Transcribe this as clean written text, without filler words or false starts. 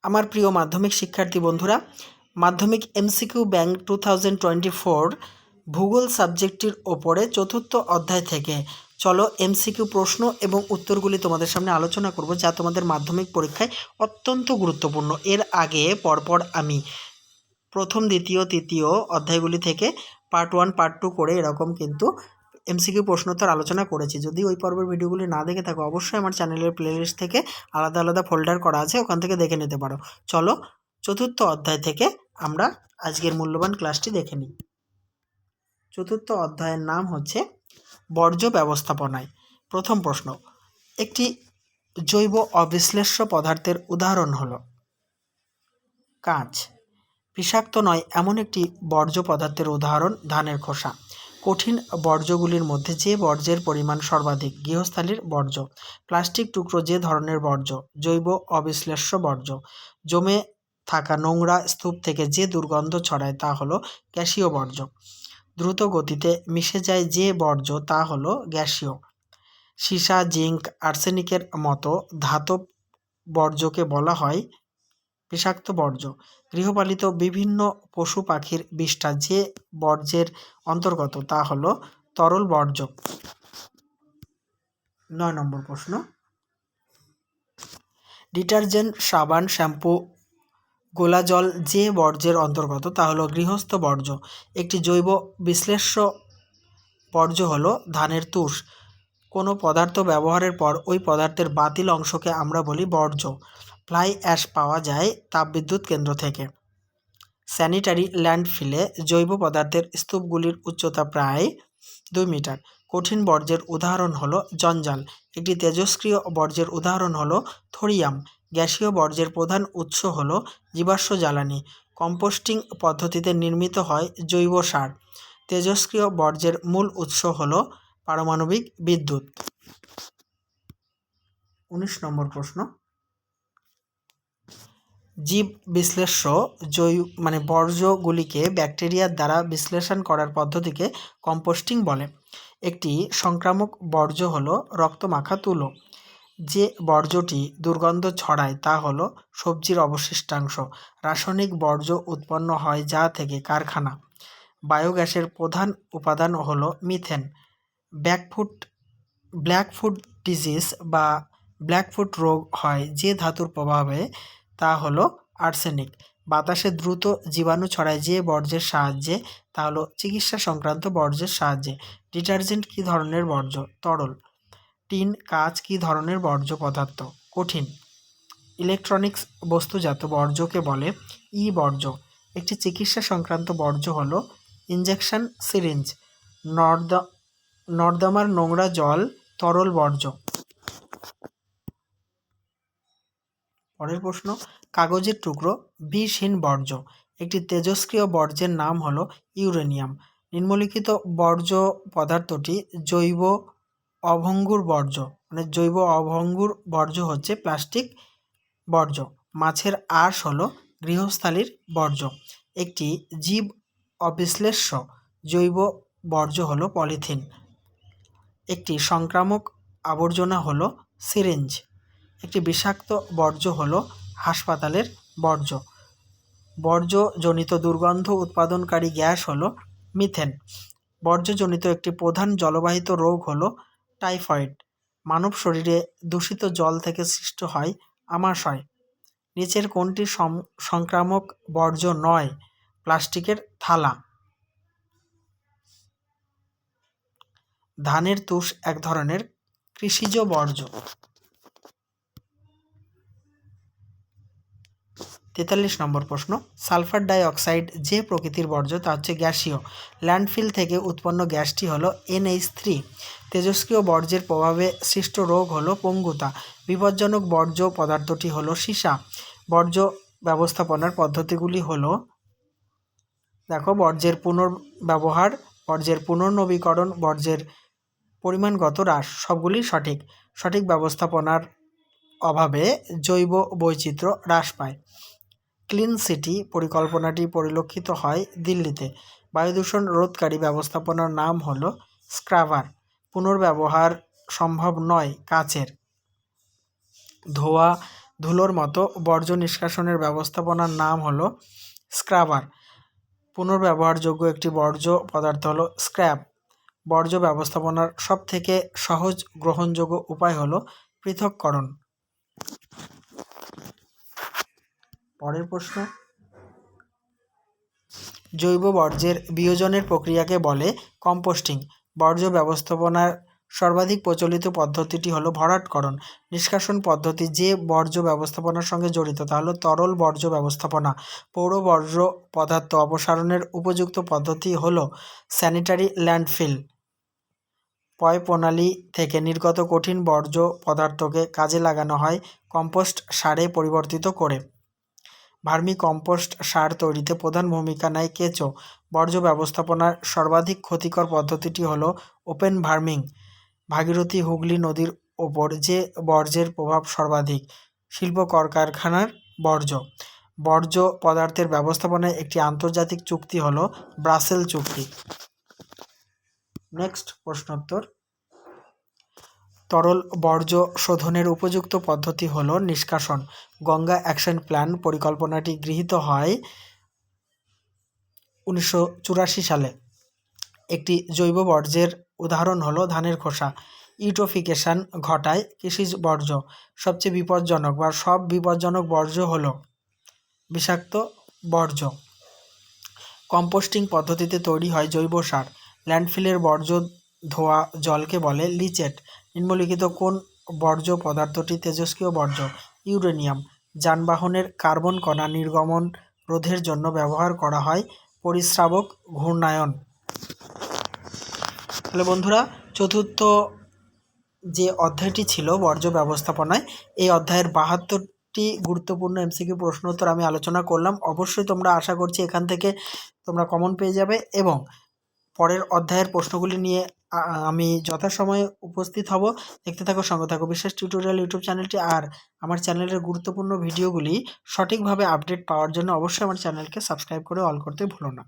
আমার প্রিয় মাধ্যমিক শিক্ষার্থী বন্ধুরা, মাধ্যমিক এমসিকিউ ব্যাংক 2024 ভূগোল সাবজেক্টটির ওপরে চতুর্থ অধ্যায় থেকে চলো এমসিকিউ প্রশ্ন এবং উত্তরগুলি তোমাদের সামনে আলোচনা করব, যা তোমাদের মাধ্যমিক পরীক্ষায় অত্যন্ত গুরুত্বপূর্ণ। এর আগে পরপর আমি প্রথম, দ্বিতীয়, তৃতীয় অধ্যায়গুলি থেকে পার্ট 1 পার্ট 2 করে এরকম কিন্তু এমসিকিউ প্রশ্নোত্তর আলোচনা করেছি। যদি ওই পর্বের ভিডিওগুলি না দেখে থাকো, অবশ্যই আমার চ্যানেলের প্লেলিস্ট থেকে আলাদা আলাদা ফোল্ডার করা আছে, ওখান থেকে দেখে নিতে পারো। চলো চতুর্থ অধ্যায় থেকে আমরা আজকের মূল্যবান ক্লাসটি দেখে নিই। চতুর্থ অধ্যায়ের নাম হচ্ছে বর্জ্য ব্যবস্থাপনায়। প্রথম প্রশ্ন, একটি জৈব অবিশ্লেষ্য পদার্থের উদাহরণ হলো কাঁচ। বিষাক্ত নয় এমন একটি বর্জ্য পদার্থের উদাহরণ ধানের খোসা। কঠিন বর্জ্যগুলির মধ্যে যে বর্জ্যের পরিমাণ সর্বাধিক? গৃহস্থালির বর্জ্য। প্লাস্টিক টুকরো যে ধরনের বর্জ্য? জৈব অবিশ্লেষ্য বর্জ্য। জমে থাকা নোংরা স্তূপ থেকে যে দুর্গন্ধ ছড়ায় তা হলো গ্যাসীয় বর্জ্য। দ্রুত গতিতে মিশে যায় যে বর্জ্য তা হলো গ্যাসীয়। সীসা, জিঙ্ক, আর্সেনিকের মতো ধাতব বর্জ্যকে বলা হয় বিষাক্ত বর্জ্য। গৃহপালিত বিভিন্ন পশু পাখির বিষ্ঠা যে বর্জ্যের অন্তর্গত তা হলো তরল বর্জ্য। 9 নম্বর প্রশ্ন, ডিটারজেন্ট, সাবান, শ্যাম্পু, গোলা জল যে বর্জ্যের অন্তর্গত তা হলো গৃহস্থ বর্জ্য। একটি জৈব বিশ্লেষ্য বর্জ্য হলো ধানের তুষ। কোনো পদার্থ ব্যবহারের পর ওই পদার্থের বাতিল অংশকে আমরা বলি বর্জ্য। ফ্লাই অ্যাশ পাওয়া যায় তাপবিদ্যুৎ কেন্দ্র থেকে। স্যানিটারি ল্যান্ডফিলে জৈব পদার্থের স্তূপগুলির উচ্চতা প্রায় 2 মিটার। কঠিন বর্জ্যের উদাহরণ হলো জঞ্জাল। একটি তেজস্ক্রিয় বর্জ্যের উদাহরণ হলো থোরিয়াম। গ্যাসীয় বর্জ্যের প্রধান উৎস হলো জীবাশ্ম জ্বালানি। কম্পোস্টিং পদ্ধতিতে নির্মিত হয় জৈব সার। তেজস্ক্রিয় বর্জ্যের মূল উৎস হলো পারমাণবিক বিদ্যুৎ। 19 নম্বর প্রশ্ন, জীব বিশ্লেষ্য বর্জ্যগুলিকে ব্যাকটেরিয়ার দ্বারা বিশ্লেষণ করার পদ্ধতিকে কম্পোস্টিং বলে। একটি সংক্রামক বর্জ্য হলো রক্তমাখা তুলো। যে বর্জ্যটি দুর্গন্ধ ছড়ায় তা হলো সবজির অবশিষ্টাংশ। রাসায়নিক বর্জ্য উৎপন্ন হয় যা থেকে কারখানা। বায়োগ্যাসের প্রধান উপাদান হলো মিথেন। ব্ল্যাকফুট ডিজিজ বা ব্ল্যাকফুট রোগ হয় যে ধাতুর প্রভাবে তা হলো আর্সেনিক। বাতাসে দ্রুত জীবাণু ছড়ায় যে বর্জ্যের সাহায্যে তা হলো চিকিৎসা সংক্রান্ত বর্জ্যের সাহায্যে। ডিটারজেন্ট কী ধরনের বর্জ্য? তরল। টিন, কাঁচ কী ধরনের বর্জ্য পদার্থ? কঠিন। ইলেকট্রনিক্স বস্তুজাত বর্জ্যকে বলে ই বর্জ্য। একটি চিকিৎসা সংক্রান্ত বর্জ্য হলো ইনজেকশন সিরিঞ্জ। নর্দমার নোংরা জল তরল বর্জ্য। পরের প্রশ্ন, কাগজের টুকরো বিষহীন বর্জ্য। একটি তেজস্ক্রিয় বর্জ্যের নাম হলো ইউরেনিয়াম। নিম্নলিখিত বর্জ্য পদার্থটি জৈব অভঙ্গুর বর্জ্য। জৈব অভঙ্গুর বর্জ্য হচ্ছে প্লাস্টিক বর্জ্য। মাছের আঁশ হলো গৃহস্থালির বর্জ্য। একটি জীব অবিশ্লেষ্য জৈব বর্জ্য হলো পলিথিন। একটি সংক্রামক আবর্জনা হলো সিরিঞ্জ। একটি বিষাক্ত বর্জ্য হলো হাসপাতালের বর্জ্য। বর্জ্যজনিত দুর্গন্ধ উৎপাদনকারী গ্যাস হলো মিথেন। বর্জ্যজনিত একটি প্রধান জলবাহিত রোগ হলো টাইফয়েড। মানব শরীরে দূষিত জল থেকে সৃষ্ট হয় আমাশয়। নিচের কোনটি সংক্রামক বর্জ্য নয়? প্লাস্টিকের থালা। ধানের তুষ এক ধরনের কৃষিজ বর্জ্য। 43 নম্বর প্রশ্ন, সালফার ডাই অক্সাইড যে প্রকৃতির বর্জ্য তা হচ্ছে গ্যাসীয়। ল্যান্ডফিল থেকে উৎপন্ন গ্যাসটি হলো NH3। তেজস্ক্রিয় বর্জ্যের প্রভাবে সৃষ্ট রোগ হলো পঙ্গুতা। বিপজ্জনক বর্জ্য পদার্থটি হলো সীসা। বর্জ্য ব্যবস্থাপনার পদ্ধতিগুলি হলো বর্জ্যের পুনর্ব্যবহার, বর্জ্যের পুনর্নবীকরণ, বর্জ্যের পরিমাণগত হ্রাস। সবগুলি সঠিক ব্যবস্থাপনার অভাবে জৈব বৈচিত্র্য হ্রাস পায়। ক্লিন সিটি পরিকল্পনাটি পরিলক্ষিত হয় দিল্লিতে। বায়ুদূষণ রোধকারী ব্যবস্থাপনার নাম হলো স্ক্রাবার। পুনর্ব্যবহার সম্ভব নয় কাচের। ধোয়া ধুলোর মতো বর্জ্য নিষ্কাশনের ব্যবস্থাপনার নাম হলো স্ক্রাবার। পুনর্ব্যবহারযোগ্য একটি বর্জ্য পদার্থ হলো স্ক্র্যাপ। বর্জ্য ব্যবস্থাপনার সবথেকে সহজ গ্রহণযোগ্য উপায় হলো পৃথককরণ। পরের প্রশ্ন, জৈব বর্জ্যের বিয়োজনের প্রক্রিয়াকে বলে কম্পোস্টিং। বর্জ্য ব্যবস্থাপনার সর্বাধিক প্রচলিত পদ্ধতিটি হলো ভরাটকরণ। নিষ্কাশন পদ্ধতি যে বর্জ্য ব্যবস্থাপনার সঙ্গে জড়িত তা হলো তরল বর্জ্য ব্যবস্থাপনা। পৌর বর্জ্য পদার্থ অপসারণের উপযুক্ত পদ্ধতি হলো স্যানিটারি ল্যান্ডফিল। পয় প্রণালী থেকে নির্গত কঠিন বর্জ্য পদার্থকে কাজে লাগানো হয় কম্পোস্ট সারে পরিবর্তিত করে। ভার্মি কম্পোস্ট সার তৈরিতে প্রধান ভূমিকা নেয় কেঁচো। বর্জ্য ব্যবস্থাপনার সর্বাধিক ক্ষতিকর পদ্ধতিটি হলো ওপেন ভার্মিং। ভাগীরথী হুগলি নদীর ওপর যে বর্জ্যের প্রভাব সর্বাধিক। শিল্প কলকারখানার বর্জ্য। বর্জ্য পদার্থের ব্যবস্থাপনায় একটি আন্তর্জাতিক চুক্তি হলো ব্রাসেল চুক্তি। নেক্সট প্রশ্নোত্তর, তরল বর্জ্য শোধনের উপযুক্ত পদ্ধতি হলো নিষ্কাশন। গঙ্গা অ্যাকশন প্ল্যান পরিকল্পনাটি গৃহীত হয় 1984 সালে। একটি জৈব বর্জ্যের উদাহরণ হলো ধানের খোসা। ইউট্রোফিকেশন ঘটায় কৃষিজ বর্জ্য। সবচেয়ে বিপজ্জনক বা সব বিপজ্জনক বর্জ্য হলো বিষাক্ত বর্জ্য। কম্পোস্টিং পদ্ধতিতে তৈরি হয় জৈব সার। ল্যান্ডফিলের বর্জ্য ধোয়া জলকে বলে লিচেট। নিম্নলিখিত কোন বর্জ্য পদার্থটি তেজস্ক্রিয় বর্জ্য? ইউরেনিয়াম। যানবাহনের কার্বন কণা নির্গমন রোধের জন্য ব্যবহার করা হয় পরিস্রাবক ঘূর্ণায়ন। তাহলে বন্ধুরা, চতুর্থ যে অধ্যায়টি ছিল বর্জ্য ব্যবস্থাপনায়, এই অধ্যায়ের 72টি গুরুত্বপূর্ণ এমসিকিউ প্রশ্ন উত্তর আমি আলোচনা করলাম। অবশ্যই তোমরা, আশা করছি এখান থেকে তোমরা কমন পেয়ে যাবে এবং পরের অধ্যায়ের প্রশ্নগুলি নিয়ে আমি যথাসময়ে উপস্থিত হব। দেখতে থাকো, সঙ্গে থাকো বিশ্বাস টিউটোরিয়াল ইউটিউব চ্যানেলটি। আর আমার চ্যানেলের গুরুত্বপূর্ণ ভিডিওগুলি সঠিকভাবে আপডেট পাওয়ার জন্য অবশ্যই আমার চ্যানেলকে সাবস্ক্রাইব করে অল করতে ভুলো না।